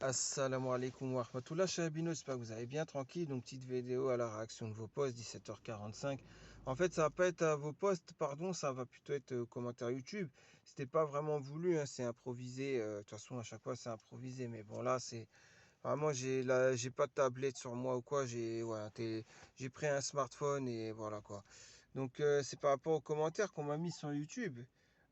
Assalamu alaikum wa rahmatullah, Chabino, j'espère que vous allez bien, tranquille. Donc, petite vidéo à la réaction de vos posts, 17h45. En fait, ça va pas être à vos posts, pardon, ça va plutôt être aux commentaires YouTube. C'était pas vraiment voulu, hein, c'est improvisé. De toute façon, à chaque fois, c'est improvisé. Mais bon, là, c'est vraiment, j'ai pas de tablette sur moi ou quoi. J'ai pris un smartphone et voilà quoi. Donc, c'est par rapport aux commentaires qu'on m'a mis sur YouTube.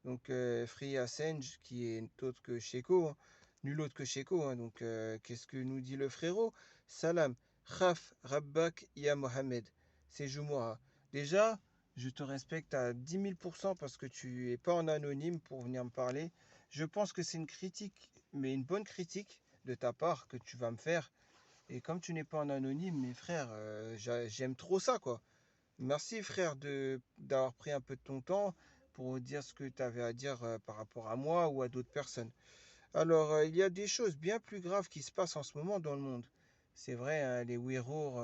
Donc, Free Assange, qui est autre que Sheko, hein, nul autre que Sheko. Hein. Donc, qu'est-ce que nous dit le frérot? Salam, Khaf, Rabbak, Ya Mohamed. C'est Jumu'ah. Déjà, je te respecte à 10 000% parce que tu es pas en anonyme pour venir me parler. Je pense que c'est une critique, mais une bonne critique de ta part que tu vas me faire. Et comme tu n'es pas en anonyme, mes frères, j'aime trop ça, quoi. Merci frère d'avoir pris un peu de ton temps pour dire ce que tu avais à dire par rapport à moi ou à d'autres personnes. Alors, il y a des choses bien plus graves qui se passent en ce moment dans le monde. C'est vrai, hein, les Ouïghours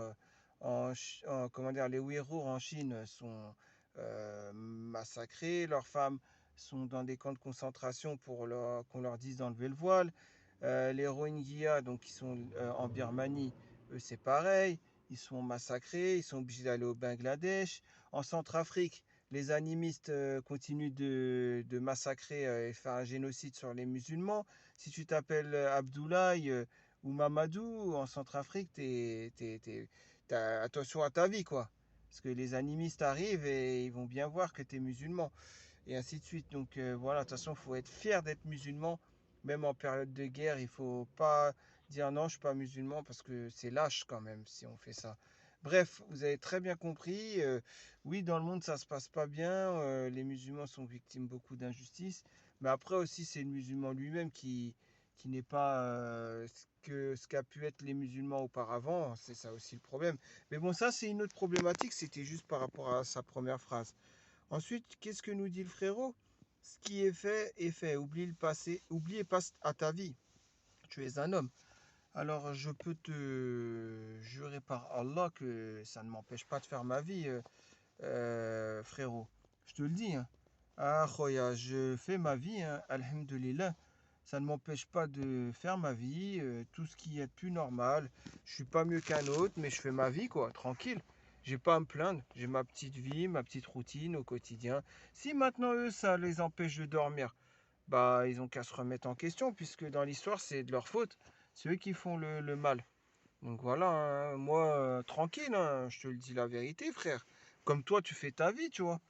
comment dire, les Ouïghours en Chine sont massacrés, leurs femmes sont dans des camps de concentration pour qu'on leur dise d'enlever le voile. Les Rohingyas, donc qui sont en Birmanie, eux c'est pareil, ils sont massacrés, ils sont obligés d'aller au Bangladesh. En Centrafrique, les animistes continuent de massacrer et faire un génocide sur les musulmans. Si tu t'appelles Abdoulaye ou Mamadou en Centrafrique, t'as attention à ta vie, quoi. Parce que les animistes arrivent et ils vont bien voir que tu es musulman. Et ainsi de suite. Donc voilà, de toute façon, il faut être fier d'être musulman. Même en période de guerre, il faut pas dire non, je suis pas musulman parce que c'est lâche quand même si on fait ça. Bref, vous avez très bien compris. Oui, dans le monde, ça se passe pas bien. Les musulmans sont victimes beaucoup d'injustices. Mais après aussi, c'est le musulman lui-même qui n'est pas ce qu'a pu être les musulmans auparavant. C'est ça aussi le problème. Mais bon, ça, c'est une autre problématique. C'était juste par rapport à sa première phrase. Ensuite, qu'est-ce que nous dit le frérot? Ce qui est fait est fait. Oublie le passé. Oublie et passe à ta vie. Tu es un homme. Alors, je peux te jurer par Allah que ça ne m'empêche pas de faire ma vie, frérot. Je te le dis. Hein. Ah, khoya, je fais ma vie, hein, alhamdulillah. Ça ne m'empêche pas de faire ma vie, tout ce qui est plus normal. Je suis pas mieux qu'un autre, mais je fais ma vie, quoi, tranquille. J'ai pas à me plaindre. J'ai ma petite vie, ma petite routine au quotidien. Si maintenant eux, ça les empêche de dormir, bah ils ont qu'à se remettre en question, puisque dans l'histoire, c'est de leur faute. C'est eux qui font le mal. Donc voilà, hein, moi, tranquille, hein, je te le dis la vérité, frère. Comme toi, tu fais ta vie, tu vois.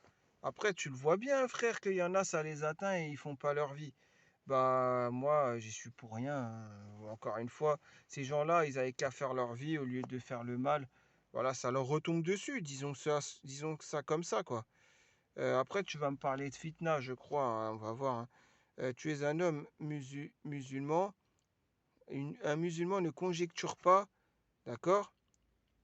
Après, tu le vois bien, frère, qu'il y en a, ça les atteint et ils font pas leur vie. Bah, moi, j'y suis pour rien. Hein. Encore une fois, ces gens-là, ils avaient qu'à faire leur vie au lieu de faire le mal. Voilà, ça leur retombe dessus, disons que ça comme ça, quoi. Après, tu vas me parler de fitna, je crois, hein, on va voir. Hein. Tu es un homme musulman. Un musulman ne conjecture pas, d'accord?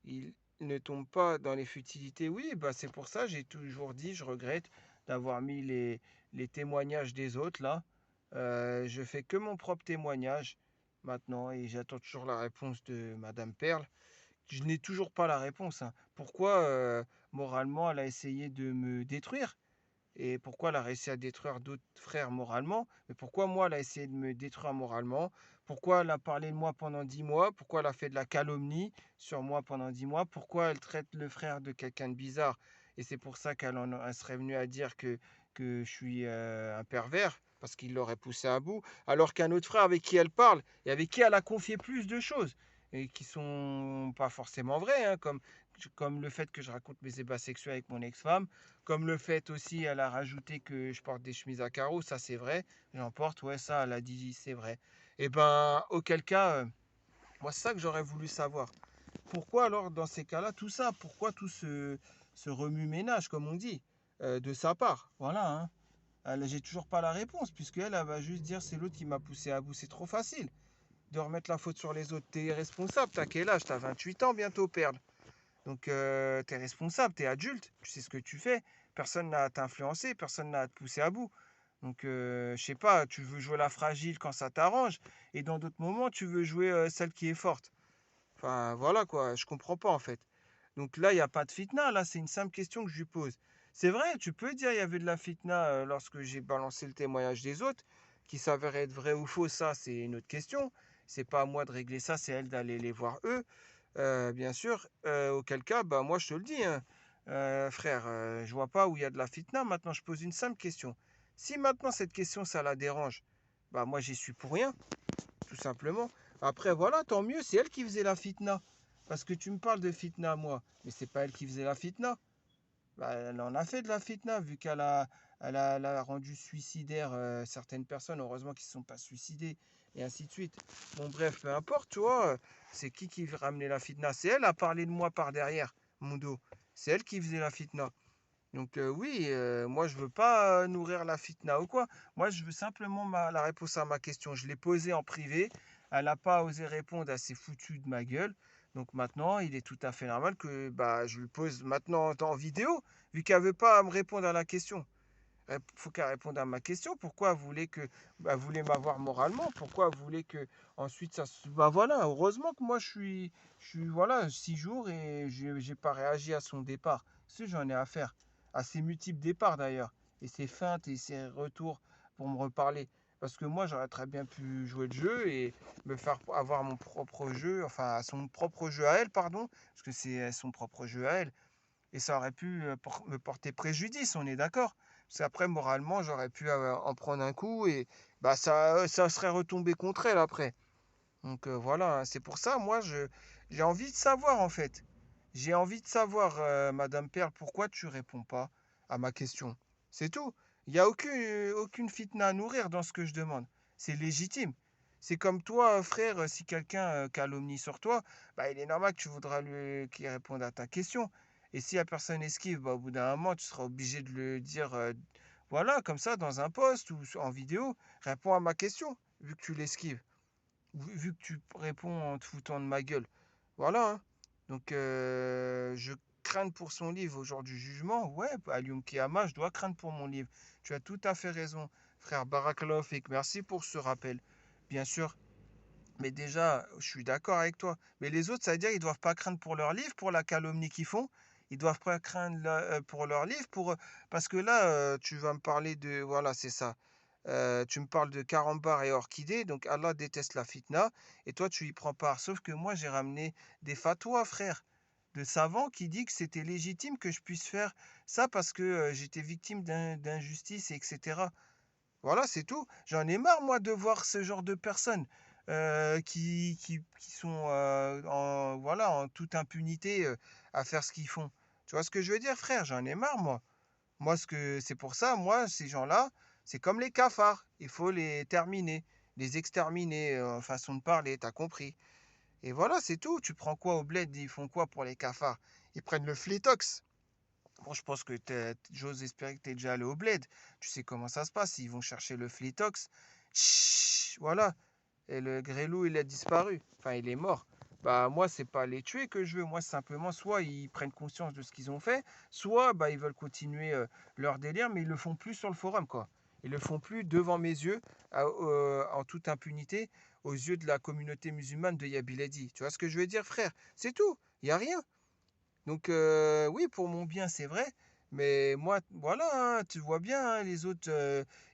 Il ne tombe pas dans les futilités. Oui, bah c'est pour ça, j'ai toujours dit, je regrette d'avoir mis les témoignages des autres là. Je fais que mon propre témoignage maintenant et j'attends toujours la réponse de Madame Perle. Je n'ai toujours pas la réponse. Hein. Pourquoi, moralement, elle a essayé de me détruire? Et pourquoi elle a réussi à détruire d'autres frères moralement? Mais pourquoi moi, elle a essayé de me détruire moralement? Pourquoi elle a parlé de moi pendant 10 mois? Pourquoi elle a fait de la calomnie sur moi pendant 10 mois? Pourquoi elle traite le frère de quelqu'un de bizarre? Et c'est pour ça elle serait venue à dire que je suis un pervers, parce qu'il l'aurait poussé à bout, alors qu'un autre frère avec qui elle parle, et avec qui elle a confié plus de choses, et qui sont pas forcément vraies, hein, comme le fait que je raconte mes ébats sexuels avec mon ex-femme, comme le fait aussi, elle a rajouté que je porte des chemises à carreaux, ça c'est vrai, j'en porte, ouais, ça, elle a dit, c'est vrai. Et ben, auquel cas, moi, c'est ça que j'aurais voulu savoir. Pourquoi alors, dans ces cas-là, tout ça, pourquoi tout ce remue-ménage, comme on dit, de sa part? Voilà, hein. J'ai toujours pas la réponse, puisque elle va juste dire c'est l'autre qui m'a poussé à bout. C'est trop facile de remettre la faute sur les autres. T'es responsable, t'as quel âge? T'as 28 ans bientôt, Perle. Donc, tu es responsable, tu es adulte, tu sais ce que tu fais. Personne n'a à t'influencer, personne n'a à te pousser à bout. Donc, je sais pas, tu veux jouer la fragile quand ça t'arrange, et dans d'autres moments, tu veux jouer celle qui est forte. Enfin, voilà quoi, je comprends pas en fait. Donc là, il n'y a pas de fitna, là, c'est une simple question que je lui pose. C'est vrai, tu peux dire il y avait de la fitna lorsque j'ai balancé le témoignage des autres, qui s'avérait être vrai ou faux, ça, c'est une autre question. c'est pas à moi de régler ça, c'est elle d'aller les voir eux, bien sûr. Auquel cas, bah moi je te le dis, hein, frère, je vois pas où il y a de la fitna. Maintenant, je pose une simple question. Si maintenant cette question, ça la dérange, bah moi j'y suis pour rien, tout simplement. Après, voilà, tant mieux, c'est elle qui faisait la fitna. Parce que tu me parles de fitna, moi, mais c'est pas elle qui faisait la fitna. Bah, elle en a fait de la fitna, vu elle a rendu suicidaire certaines personnes, heureusement qu'ils ne se sont pas suicidés, et ainsi de suite. Bon, bref, peu importe, tu vois, c'est qui ramenait la fitna? C'est elle à parler de moi par derrière, mon dos. C'est elle qui faisait la fitna. Donc oui, moi je veux pas nourrir la fitna ou quoi. Moi je veux simplement la réponse à ma question. Je l'ai posée en privé. Elle n'a pas osé répondre à ces foutus de ma gueule. Donc maintenant, il est tout à fait normal que bah, je lui pose maintenant en vidéo, vu qu'elle veut pas me répondre à la question. Il faut qu'elle réponde à ma question. Pourquoi vous voulez que bah, vous voulez m'avoir moralement? Pourquoi vous voulez que ensuite ça se... Bah voilà, heureusement que moi je suis voilà 6 jours et j'ai pas réagi à son départ. Si j'en ai à faire, à ses multiples départs d'ailleurs, et ses feintes et ses retours pour me reparler. Parce que moi j'aurais très bien pu jouer le jeu et me faire avoir mon propre jeu, enfin son propre jeu à elle, pardon, parce que c'est son propre jeu à elle. Et ça aurait pu me porter préjudice, on est d'accord? Parce qu'après, moralement, j'aurais pu en prendre un coup et bah, ça serait retombé contre elle après. Donc voilà, hein, c'est pour ça, moi, j'ai envie de savoir en fait. J'ai envie de savoir, Madame Perle, pourquoi tu réponds pas à ma question. C'est tout. Il n'y a aucune fitna à nourrir dans ce que je demande. C'est légitime. C'est comme toi, frère, si quelqu'un calomnie sur toi, bah, il est normal que tu voudras qu'il réponde à ta question. Et si la personne esquive, bah, au bout d'un moment, tu seras obligé de le dire, voilà, comme ça, dans un post ou en vidéo, réponds à ma question, vu que tu l'esquives vu que tu réponds en te foutant de ma gueule. Voilà, hein. Donc, je crains pour son livre au jour du jugement. Ouais, Alioum Kiyama, je dois craindre pour mon livre. Tu as tout à fait raison, frère Barakallahu Fik. Merci pour ce rappel. Bien sûr, mais déjà, je suis d'accord avec toi. Mais les autres, ça veut dire qu'ils doivent pas craindre pour leur livre, pour la calomnie qu'ils font. Ils doivent pas craindre pour leur livre, parce que là, tu vas me parler de, voilà, c'est ça. Tu me parles de carambar et orchidée, donc Allah déteste la fitna, et toi tu y prends part. Sauf que moi j'ai ramené des fatwas, frère, de savants qui disent que c'était légitime que je puisse faire ça parce que j'étais victime d'injustice, etc. Voilà, c'est tout. J'en ai marre, moi, de voir ce genre de personnes qui sont voilà, en toute impunité à faire ce qu'ils font. Tu vois ce que je veux dire, frère? J'en ai marre, moi. C'est pour ça, moi, ces gens-là, c'est comme les cafards. Il faut les terminer, les exterminer, façon de parler, t'as compris. Et voilà, c'est tout. Tu prends quoi au bled? Ils font quoi pour les cafards? Ils prennent le flétox. Bon, je pense que j'ose espérer que tu es déjà allé au bled. Tu sais comment ça se passe. Ils vont chercher le flétox. Chut, voilà. Et le grêlou, il a disparu. Enfin, il est mort. Bah, moi, c'est pas les tuer que je veux. Moi, simplement, soit ils prennent conscience de ce qu'ils ont fait, soit bah, ils veulent continuer leur délire, mais ils le font plus sur le forum, quoi. Ils le font plus devant mes yeux, en toute impunité, aux yeux de la communauté musulmane de Yabiladi. Tu vois ce que je veux dire, frère? C'est tout. Il n'y a rien. Donc oui, pour mon bien, c'est vrai. Mais moi, voilà, hein, tu vois bien, hein, les autres,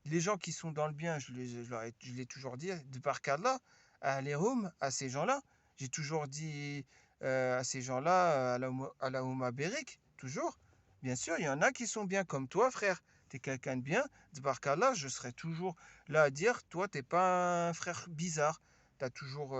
les gens qui sont dans le bien, je l'ai toujours dit, de par là, à l'Erum, à ces gens-là, j'ai toujours dit à ces gens-là, à la Houma Berik, toujours. Bien sûr, il y en a qui sont bien comme toi, frère. T'es quelqu'un de bien. De par là, je serai toujours là à dire, toi, t'es pas un frère bizarre. T'as toujours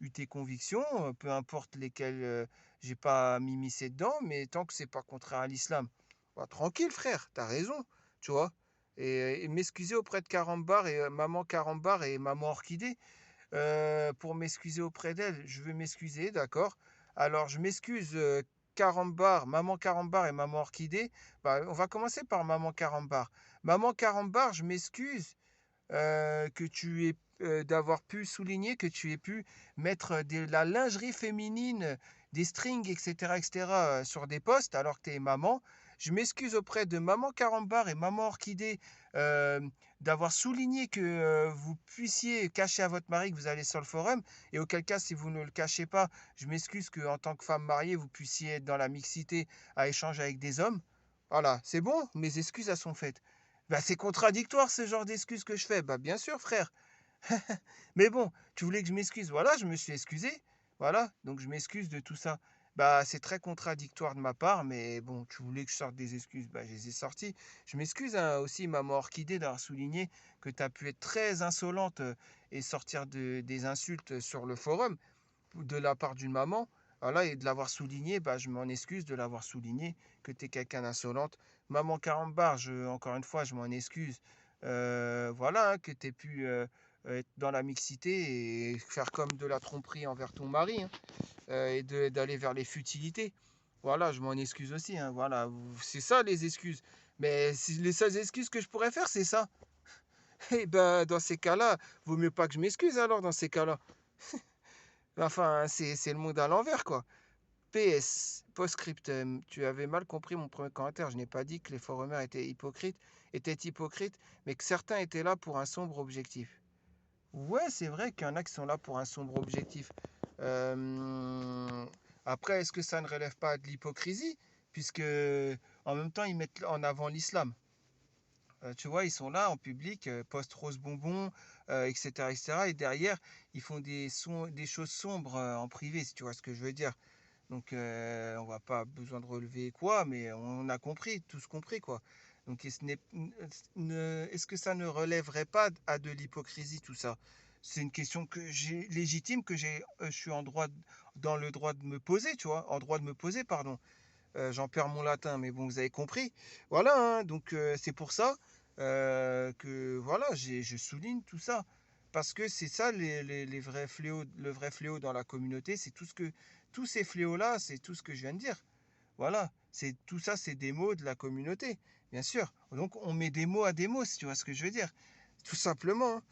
eu tes convictions, peu importe lesquelles j'ai pas m'immiscer dedans, mais tant que c'est pas contraire à l'islam, bah, tranquille frère, t'as raison, tu vois. Et m'excuser auprès de Carambar et maman Carambar et maman Orchidée, pour m'excuser auprès d'elle, je veux m'excuser, d'accord. Alors je m'excuse Carambar, maman Carambar et maman Orchidée. Bah, on va commencer par maman Carambar. Maman Carambar, je m'excuse que tu aies d'avoir pu souligner que tu aies pu mettre de la lingerie féminine, des strings, etc., etc., sur des posts alors que tu es maman. Je m'excuse auprès de maman Carambar et maman Orchidée euh, d'avoir souligné que vous puissiez cacher à votre mari que vous allez sur le forum, et auquel cas, si vous ne le cachez pas, je m'excuse qu'en tant que femme mariée, vous puissiez être dans la mixité à échanger avec des hommes. Voilà, c'est bon, mes excuses elles sont faites. Bah, c'est contradictoire ce genre d'excuses que je fais. Bah, bien sûr, frère. Mais bon, tu voulais que je m'excuse. Voilà, je me suis excusé. Voilà, donc je m'excuse de tout ça. Bah, c'est très contradictoire de ma part, mais bon, tu voulais que je sorte des excuses. Bah, je les ai sorties. Je m'excuse hein, aussi, maman Orchidée, d'avoir souligné que tu as pu être très insolente et sortir des insultes sur le forum de la part d'une maman. Voilà, et de l'avoir souligné, bah, je m'en excuse de l'avoir souligné, que tu es quelqu'un d'insolente. Maman Carambar, encore une fois, je m'en excuse. Voilà, hein, que tu aies pu être dans la mixité et faire comme de la tromperie envers ton mari hein, et d'aller vers les futilités. Voilà, je m'en excuse aussi. Hein, voilà, c'est ça les excuses. Mais les seules excuses que je pourrais faire, c'est ça. Et ben, dans ces cas-là, vaut mieux pas que je m'excuse alors dans ces cas-là. Enfin, c'est le monde à l'envers, quoi. PS, post-scriptum, tu avais mal compris mon premier commentaire. Je n'ai pas dit que les forumers étaient hypocrites, mais que certains étaient là pour un sombre objectif. Ouais, c'est vrai qu'il y en a qui sont là pour un sombre objectif. Euh, Après, est-ce que ça ne relève pas de l'hypocrisie? Puisque en même temps, ils mettent en avant l'islam. Tu vois, ils sont là en public, post-rose bonbon, etc., etc. Et derrière, ils font des choses sombres en privé, si tu vois ce que je veux dire. Donc, on va pas besoin de relever quoi, mais on a compris, tous compris quoi. Donc, est-ce que ça ne relèverait pas à de l'hypocrisie tout ça? C'est une question légitime que je suis dans le droit de me poser, tu vois, en droit de me poser, pardon. J'en perds mon latin, mais bon, vous avez compris. Voilà, hein, donc c'est pour ça que voilà, je souligne tout ça. Parce que c'est ça les vrais fléaux, le vrai fléau dans la communauté, c'est tous ces fléaux-là, c'est tout ce que je viens de dire. Voilà, tout ça, c'est des mots de la communauté, bien sûr. Donc on met des mots à des mots, si tu vois ce que je veux dire. Tout simplement.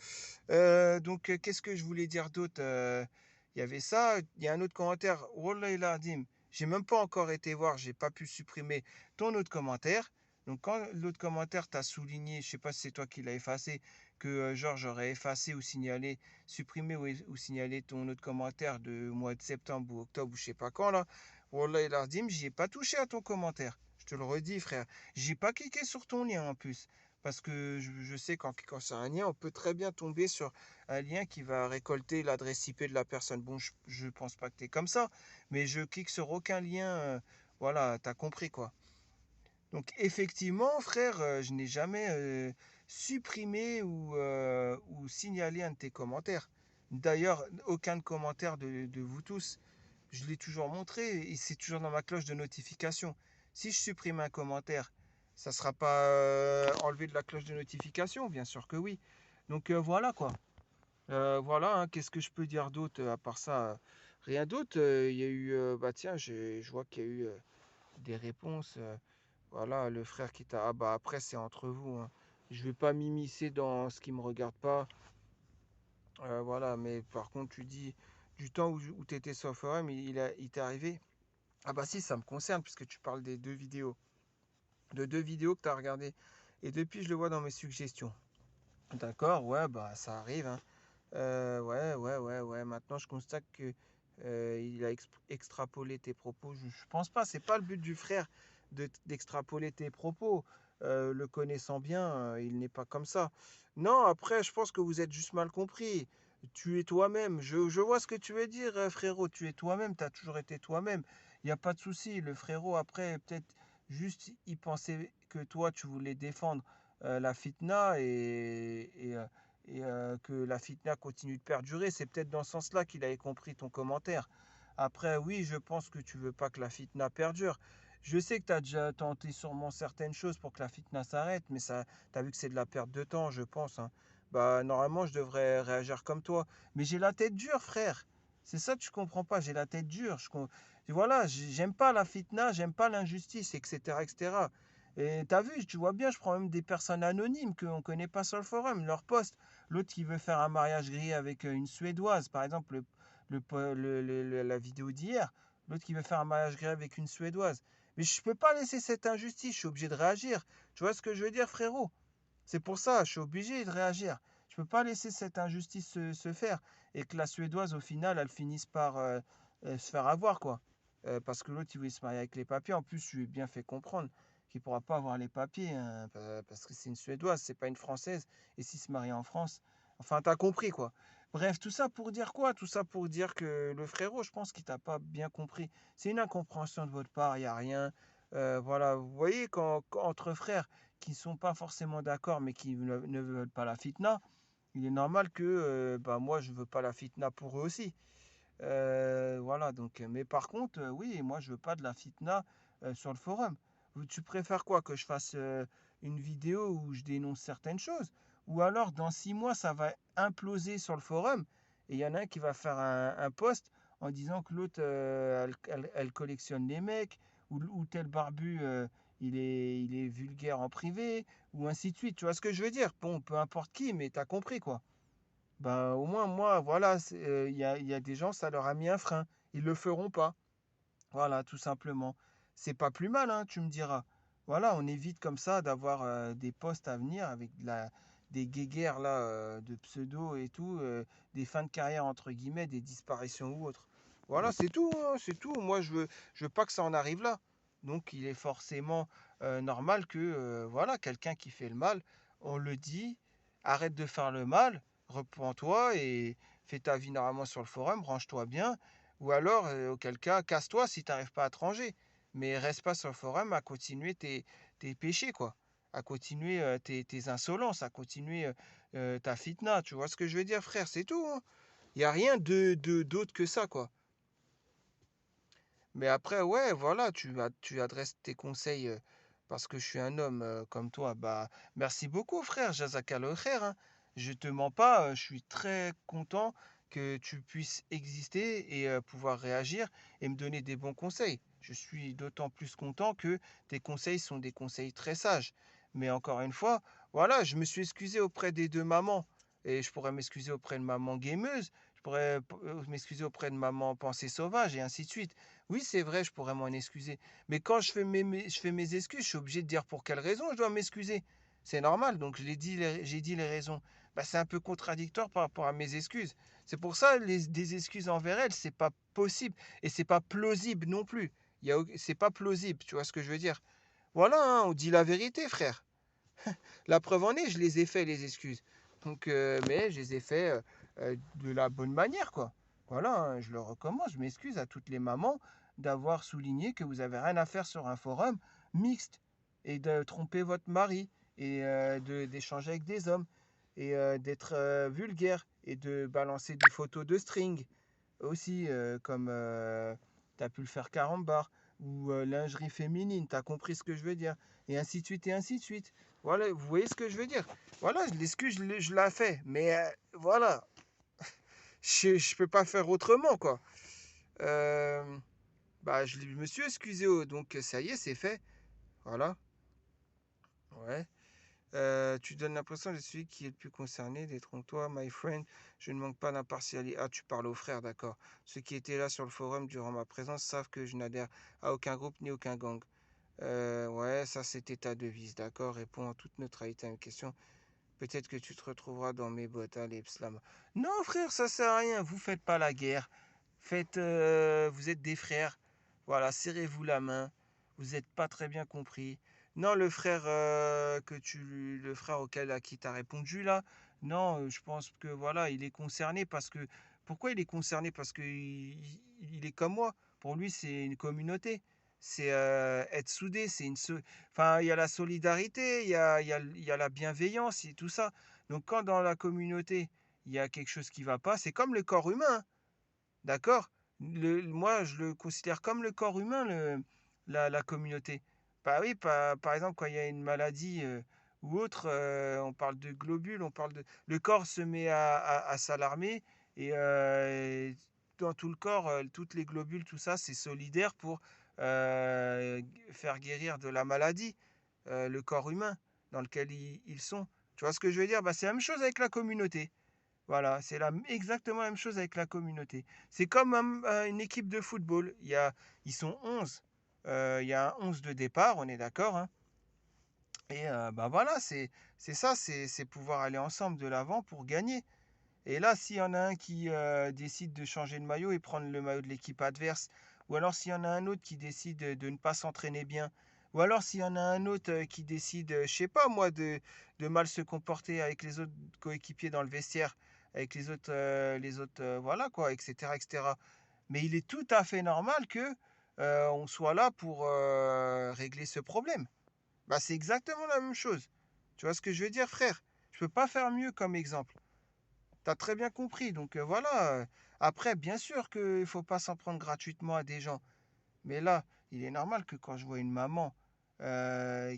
Hein. Donc qu'est-ce que je voulais dire d'autre? Il y avait ça, il y a un autre commentaire. Wallah il Adim. J'ai même pas encore été voir, j'ai pas pu supprimer ton autre commentaire. Donc quand l'autre commentaire t'a souligné, je sais pas si c'est toi qui l'as effacé, que genre j'aurais effacé ou signalé, supprimé ou signalé ton autre commentaire de mois de septembre ou octobre ou je sais pas quand là. Wallah il Adim, j'y ai pas touché à ton commentaire. Je te le redis frère. J'ai pas cliqué sur ton lien en plus. Parce que je sais quand c'est un lien, on peut très bien tomber sur un lien qui va récolter l'adresse IP de la personne. Bon, je pense pas que tu es comme ça, mais je clique sur aucun lien. Voilà, t'as compris quoi. Donc effectivement, frère, je n'ai jamais supprimé ou signalé un de tes commentaires. D'ailleurs, aucun commentaire de vous tous. Je l'ai toujours montré et c'est toujours dans ma cloche de notification. Si je supprime un commentaire, ça ne sera pas enlevé de la cloche de notification, bien sûr que oui. Donc voilà quoi. Voilà, hein, qu'est-ce que je peux dire d'autre à part ça? Rien d'autre. Il y a eu, bah tiens, je vois qu'il y a eu des réponses. Voilà, le frère qui t'a. Ah bah après, c'est entre vous. Hein. Je vais pas m'immiscer dans ce qui me regarde pas. Voilà, mais par contre, tu dis du temps où tu étais sur le forum, il t'est arrivé. Ah bah si, ça me concerne puisque tu parles des deux vidéos. De deux vidéos que tu as regardées. Et depuis, je le vois dans mes suggestions. D'accord, ouais, bah ça arrive. Hein. Ouais. Maintenant, je constate que il a extrapolé tes propos. Je pense pas, c'est pas le but du frère d'extrapoler tes propos. Le connaissant bien, il n'est pas comme ça. Non, après, je pense que vous êtes juste mal compris. Tu es toi-même. Je vois ce que tu veux dire, frérot. Tu es toi-même. Tu as toujours été toi-même. Il n'y a pas de souci. Le frérot, après, peut-être juste, il pensait que toi, tu voulais défendre la fitna et que la fitna continue de perdurer. C'est peut-être dans ce sens-là qu'il avait compris ton commentaire. Après, oui, je pense que tu veux pas que la fitna perdure. Je sais que tu as déjà tenté sûrement certaines choses pour que la fitna s'arrête, mais ça, tu as vu que c'est de la perte de temps, je pense. Hein. Bah, normalement, je devrais réagir comme toi. Mais j'ai la tête dure, frère. C'est ça que tu comprends pas. J'ai la tête dure. Voilà, j'aime pas la fitna, j'aime pas l'injustice, etc., etc. Et t'as vu, tu vois bien, je prends même des personnes anonymes qu'on ne connaît pas sur le forum, leur poste. L'autre qui veut faire un mariage grillé avec une Suédoise, par exemple, la vidéo d'hier. L'autre qui veut faire un mariage grillé avec une Suédoise. Mais je ne peux pas laisser cette injustice, je suis obligé de réagir. Tu vois ce que je veux dire, frérot? C'est pour ça, je suis obligé de réagir. Je ne peux pas laisser cette injustice se faire et que la Suédoise, au final, elle finisse par se faire avoir, quoi. Parce que l'autre, il voulait se marier avec les papiers. En plus, je lui ai bien fait comprendre qu'il ne pourra pas avoir les papiers hein, parce que c'est une Suédoise, c'est pas une Française. Et s'il se marie en France, Enfin, t'as compris quoi. Bref, tout ça pour dire quoi? Tout ça pour dire que le frérot, je pense qu'il t'a pas bien compris. C'est une incompréhension de votre part, il n'y a rien. Voilà, vous voyez, entre frères qui ne sont pas forcément d'accord, mais qui ne veulent pas la fitna, il est normal que bah, moi, je veux pas la fitna pour eux aussi. Voilà, donc, mais par contre, oui, moi, je veux pas de la fitna sur le forum. Tu préfères quoi? Que je fasse une vidéo où je dénonce certaines choses? Ou alors, dans 6 mois, ça va imploser sur le forum et il y en a un qui va faire un post en disant que l'autre, elle collectionne les mecs, ou tel barbu, il est vulgaire en privé, ou ainsi de suite. Tu vois ce que je veux dire? Bon, peu importe qui, mais t'as compris, quoi. Ben, au moins, moi, voilà, il y a des gens, ça leur a mis un frein. Ils le feront pas. Voilà, tout simplement. C'est pas plus mal, hein, tu me diras. Voilà, on évite comme ça d'avoir des postes à venir avec des guéguerres là, de pseudo et tout, des fins de carrière entre guillemets, des disparitions ou autres. Voilà, c'est tout, hein, c'est tout. Moi, je veux pas que ça en arrive là. Donc, il est forcément normal que, voilà, quelqu'un qui fait le mal, on le dit, arrête de faire le mal, reprends-toi et fais ta vie normalement sur le forum, range-toi bien. Ou alors, auquel cas, casse-toi si tu n'arrives pas à te ranger. Mais reste pas sur le forum à continuer tes péchés, quoi. À continuer tes insolences, à continuer ta fitna. Tu vois ce que je veux dire, frère? C'est tout, hein. Il n'y a rien d'autre que ça, quoi. Mais après, ouais, voilà, tu adresses tes conseils parce que je suis un homme comme toi. Bah, merci beaucoup, frère. Jazakal khair, hein. Je te mens pas, je suis très content que tu puisses exister et pouvoir réagir et me donner des bons conseils. Je suis d'autant plus content que tes conseils sont des conseils très sages. Mais encore une fois, voilà, je me suis excusé auprès des deux mamans et je pourrais m'excuser auprès de maman gameuse, je pourrais m'excuser auprès de maman pensée sauvage et ainsi de suite. Oui, c'est vrai, je pourrais m'en excuser. Mais quand je fais mes excuses, je suis obligé de dire pour quelle raison je dois m'excuser. C'est normal, donc j'ai dit les raisons. Bah, c'est un peu contradictoire par rapport à mes excuses. C'est pour ça, des excuses envers elle, c'est pas possible. Et c'est pas plausible non plus. C'est pas plausible, tu vois ce que je veux dire. Voilà, hein, on dit la vérité, frère. La preuve en est, je les ai fait, les excuses. Donc, mais je les ai fait de la bonne manière, quoi. Voilà, hein, je le recommence. Je m'excuse à toutes les mamans d'avoir souligné que vous avez rien à faire sur un forum mixte et de tromper votre mari et d'échanger avec des hommes et d'être vulgaire et de balancer des photos de string aussi, comme tu as pu le faire Carambar, ou lingerie féminine, tu as compris ce que je veux dire, et ainsi de suite, et ainsi de suite. Voilà, vous voyez ce que je veux dire. Voilà, l'excuse, je la fais, mais voilà, je peux pas faire autrement, quoi. Euh, Bah, je me suis excusé, donc ça y est, c'est fait. Voilà, ouais. Tu donnes l'impression de celui qui est le plus concerné. Détrompe-toi, my friend. Je ne manque pas d'impartialité. Ah, tu parles aux frères, d'accord. Ceux qui étaient là sur le forum durant ma présence savent que je n'adhère à aucun groupe ni aucun gang. Ouais, ça c'était ta devise, d'accord. Réponds en toute neutralité à une question. Peut-être que tu te retrouveras dans mes bottes, allez, Pslam. Non, frère, ça sert à rien. Vous faites pas la guerre. Vous êtes des frères. Voilà, serrez-vous la main. Vous n'êtes pas très bien compris. Non, le frère à qui t'as répondu là, non, je pense que voilà, il est concerné parce que, pourquoi il est concerné? Parce que il est comme moi. Pour lui, c'est une communauté. C'est être soudé. Enfin, il y a la solidarité, il y a la bienveillance et tout ça. Donc, quand dans la communauté, il y a quelque chose qui va pas, c'est comme le corps humain, hein. D'accord? Moi, je le considère comme le corps humain, la communauté. Bah oui, par exemple, quand il y a une maladie ou autre, on parle de globules, Le corps se met à s'alarmer et dans tout le corps, toutes les globules, tout ça, c'est solidaire pour faire guérir de la maladie, le corps humain dans lequel ils sont. Tu vois ce que je veux dire? Bah, c'est la même chose avec la communauté. Voilà, c'est exactement la même chose avec la communauté. C'est comme une équipe de football. Ils sont 11. Il y a un 11 de départ, on est d'accord, hein. Et bah voilà, c'est ça, c'est pouvoir aller ensemble de l'avant pour gagner. Et là, s'il y en a un qui décide de changer de maillot et prendre le maillot de l'équipe adverse, ou alors s'il y en a un autre qui décide de ne pas s'entraîner bien, Ou alors s'il y en a un autre qui décide, je sais pas moi, de mal se comporter avec les autres coéquipiers dans le vestiaire, avec les autres, voilà quoi, etc., etc. Mais il est tout à fait normal que on soit là pour régler ce problème. Bah, c'est exactement la même chose. Tu vois ce que je veux dire, frère? Je peux pas faire mieux comme exemple. T'as très bien compris. Donc voilà. Après, bien sûr qu'il faut pas s'en prendre gratuitement à des gens. Mais là, il est normal que quand je vois une maman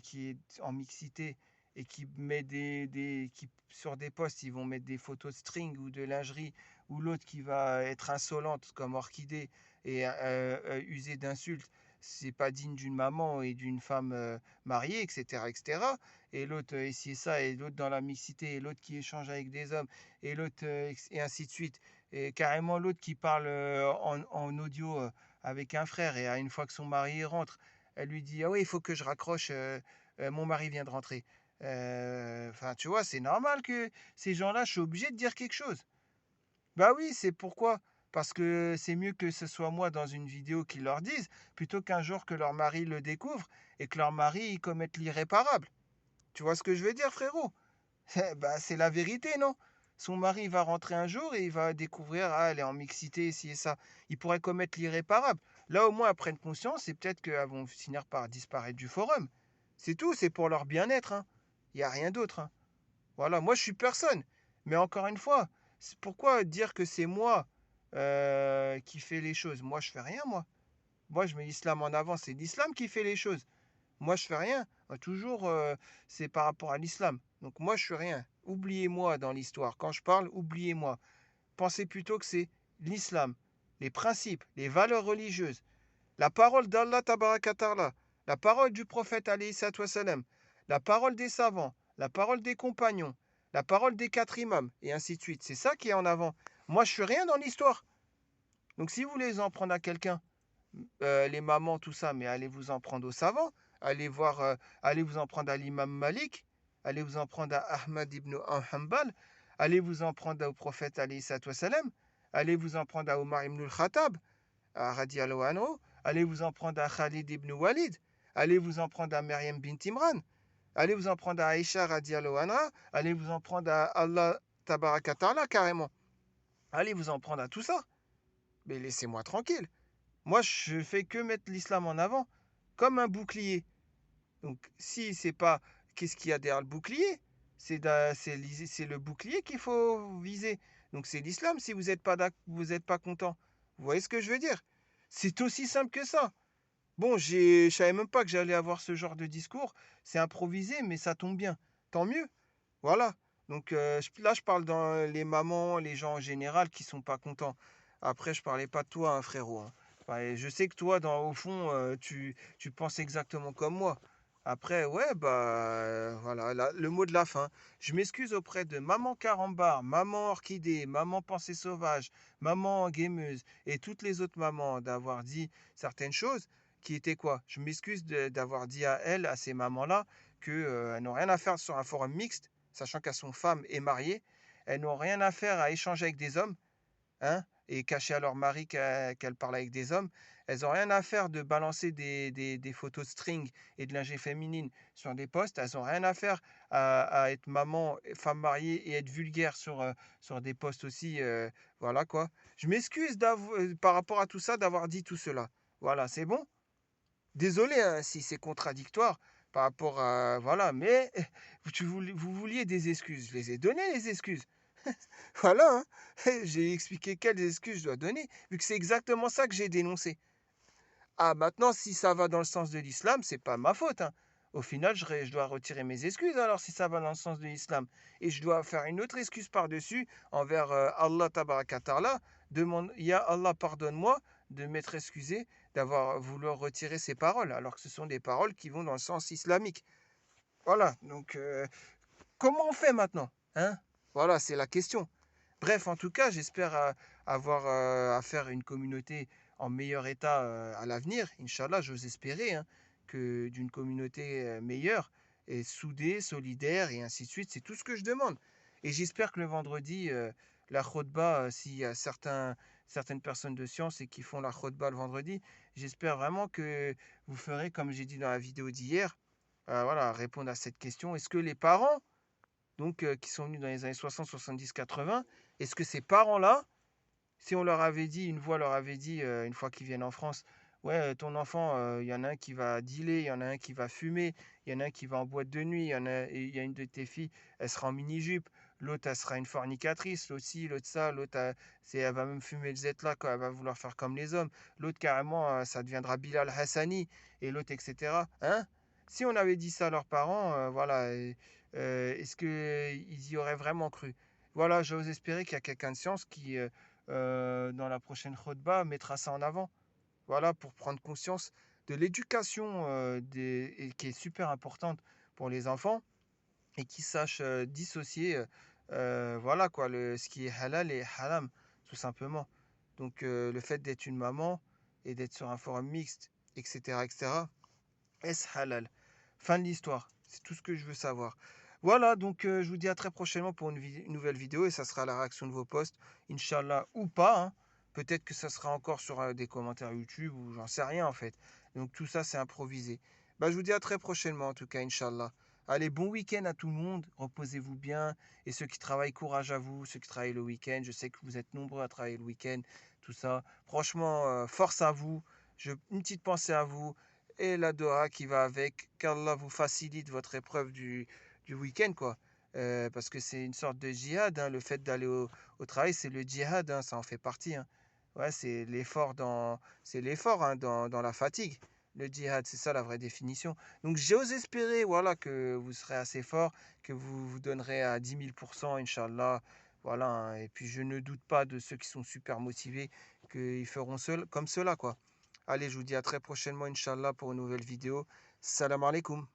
qui est en mixité et qui met sur des posts, ils vont mettre des photos de string ou de lingerie, ou l'autre qui va être insolente comme Orchidée et user d'insultes, c'est pas digne d'une maman et d'une femme mariée, etc., etc. Et l'autre ici et ça, et l'autre dans la mixité, et l'autre qui échange avec des hommes, et l'autre, et ainsi de suite. Et carrément l'autre qui parle en audio avec un frère, et une fois que son mari rentre, elle lui dit: ah oui, il faut que je raccroche, mon mari vient de rentrer. Enfin, tu vois, c'est normal que ces gens-là, je suis obligé de dire quelque chose. Bah oui, c'est pourquoi. Parce que c'est mieux que ce soit moi dans une vidéo qui leur dise, plutôt qu'un jour que leur mari le découvre et que leur mari commette l'irréparable. Tu vois ce que je veux dire, frérot? Bah, c'est la vérité, non? Son mari va rentrer un jour et il va découvrir, ah, elle est en mixité, ci et ça. Il pourrait commettre l'irréparable. Là, au moins, elles prennent conscience et peut-être qu'elles vont finir par disparaître du forum. C'est tout, c'est pour leur bien-être, hein. Il n'y a rien d'autre, hein. Voilà, moi, je suis personne. Mais encore une fois, pourquoi dire que c'est moi qui fais les choses? Moi, je fais rien, moi. Moi, je mets l'islam en avant, c'est l'islam qui fait les choses. Moi, je fais rien. Toujours, c'est par rapport à l'islam. Donc, moi, je fais rien. Oubliez-moi dans l'histoire. Quand je parle, oubliez-moi. Pensez plutôt que c'est l'islam, les principes, les valeurs religieuses, la parole d'Allah Tabarakatarla, la parole du prophète alayhi salatu wassalam, la parole des savants, la parole des compagnons, la parole des quatre imams, et ainsi de suite. C'est ça qui est en avant. Moi, je fais rien dans l'histoire. Donc, si vous voulez en prendre à quelqu'un, les mamans, tout ça, mais allez vous en prendre aux savants, allez voir, allez vous en prendre à l'imam Malik, allez vous en prendre à Ahmad ibn Hanbal, allez vous en prendre au prophète alayhi salatu wassalam, allez vous en prendre à Omar ibn al-Khattab, à radiallahu anhu, allez vous en prendre à Khalid ibn Walid, allez vous en prendre à Maryam bint Imran, allez vous en prendre à Aïcha radiallahu anha, allez vous en prendre à Allah tabarakata'ala carrément, allez vous en prendre à tout ça, mais laissez-moi tranquille. Moi, je fais que mettre l'islam en avant, comme un bouclier. Donc, si c'est pas qu'est-ce qu'il y a derrière le bouclier, c'est le bouclier qu'il faut viser. Donc, c'est l'islam si vous n'êtes pas content. Vous voyez ce que je veux dire? C'est aussi simple que ça. Bon, je savais même pas que j'allais avoir ce genre de discours. C'est improvisé, mais ça tombe bien. Tant mieux. Voilà. Donc là, je parle dans les mamans, les gens en général qui sont pas contents. Après, je parlais pas de toi, hein, frérot, hein. Enfin, je sais que toi, au fond, tu penses exactement comme moi. Après, ouais, bah voilà, le mot de la fin. Je m'excuse auprès de maman Carambar, maman Orchidée, maman Pensée Sauvage, maman Gameuse et toutes les autres mamans d'avoir dit certaines choses qui étaient quoi? Je m'excuse d'avoir dit à elles, à ces mamans-là, qu'elles n'ont rien à faire sur un forum mixte, sachant qu'elles sont femmes et mariées. Elles n'ont rien à faire à échanger avec des hommes, hein, et cacher à leur mari qu'elles parlent avec des hommes. Elles n'ont rien à faire de balancer des photos de string et de lingerie féminine sur des posts. Elles n'ont rien à faire à être maman, femme mariée et être vulgaire sur des posts aussi. Voilà quoi. Je m'excuse par rapport à tout ça d'avoir dit tout cela. Voilà, c'est bon? Désolé hein, si c'est contradictoire par rapport à... Voilà, mais vous vouliez des excuses. Je les ai données, les excuses. Voilà, hein. J'ai expliqué quelles excuses je dois donner, vu que c'est exactement ça que j'ai dénoncé. Ah, maintenant, si ça va dans le sens de l'islam, c'est pas ma faute, hein. Au final, je dois retirer mes excuses alors si ça va dans le sens de l'islam. Et je dois faire une autre excuse par-dessus envers Allah Tabarakatarla. Demande, Ya Allah, pardonne-moi de m'être excusé d'avoir voulu retirer ces paroles, alors que ce sont des paroles qui vont dans le sens islamique. Voilà, donc comment on fait maintenant, hein? Voilà, c'est la question. Bref, en tout cas, j'espère avoir à faire une communauté en meilleur état à l'avenir. Inch'Allah, j'ose espérer hein, que d'une communauté meilleure et soudée, solidaire et ainsi de suite. C'est tout ce que je demande. Et j'espère que le vendredi, la khutba, s'il y a certaines personnes de science et qui font la khutba le vendredi. J'espère vraiment que vous ferez, comme j'ai dit dans la vidéo d'hier, voilà, répondre à cette question. Est-ce que les parents, donc qui sont venus dans les années 60, 70, 80, est-ce que ces parents-là, si on leur avait dit, une voix leur avait dit, une fois qu'ils viennent en France, ouais, ton enfant, il y en a un qui va dealer, il y en a un qui va fumer, il y en a un qui va en boîte de nuit, il y a une de tes filles, elle sera en mini-jupe, l'autre, elle sera une fornicatrice, l'autre ci, l'autre ça, l'autre, elle va même fumer le Z là, quoi, elle va vouloir faire comme les hommes, l'autre, carrément, ça deviendra Bilal Hassani, et l'autre, etc. Hein? Si on avait dit ça à leurs parents, voilà, est-ce qu'ils y auraient vraiment cru? Voilà, j'ose espérer qu'il y a quelqu'un de science qui, dans la prochaine khutba, mettra ça en avant. Voilà, pour prendre conscience de l'éducation et qui est super importante pour les enfants et qui sachent dissocier voilà quoi, ce qui est halal et haram, tout simplement. Donc le fait d'être une maman et d'être sur un forum mixte, etc., etc., est-ce halal? Fin de l'histoire. C'est tout ce que je veux savoir. Voilà, donc je vous dis à très prochainement pour une nouvelle vidéo et ça sera la réaction de vos posts, Inch'Allah ou pas, hein. Peut-être que ça sera encore sur des commentaires YouTube ou j'en sais rien en fait. Donc tout ça, c'est improvisé. Bah, je vous dis à très prochainement en tout cas, Inch'Allah. Allez, bon week-end à tout le monde, reposez-vous bien. Et ceux qui travaillent, courage à vous. Ceux qui travaillent le week-end, je sais que vous êtes nombreux à travailler le week-end, tout ça. Franchement, force à vous. Une petite pensée à vous et la Doha qui va avec, qu'Allah vous facilite votre épreuve du week-end, quoi. Parce que c'est une sorte de djihad, hein, le fait d'aller au travail, c'est le djihad, hein, ça en fait partie, hein. Ouais, c'est l'effort hein, dans la fatigue. Le djihad, c'est ça la vraie définition. Donc j'ose espérer, voilà, que vous serez assez fort, que vous vous donnerez à 10 000%, Inch'Allah. Voilà, hein. Et puis je ne doute pas de ceux qui sont super motivés, qu'ils feront comme cela, quoi. Allez, je vous dis à très prochainement, Inch'Allah, pour une nouvelle vidéo. Salam alaikum.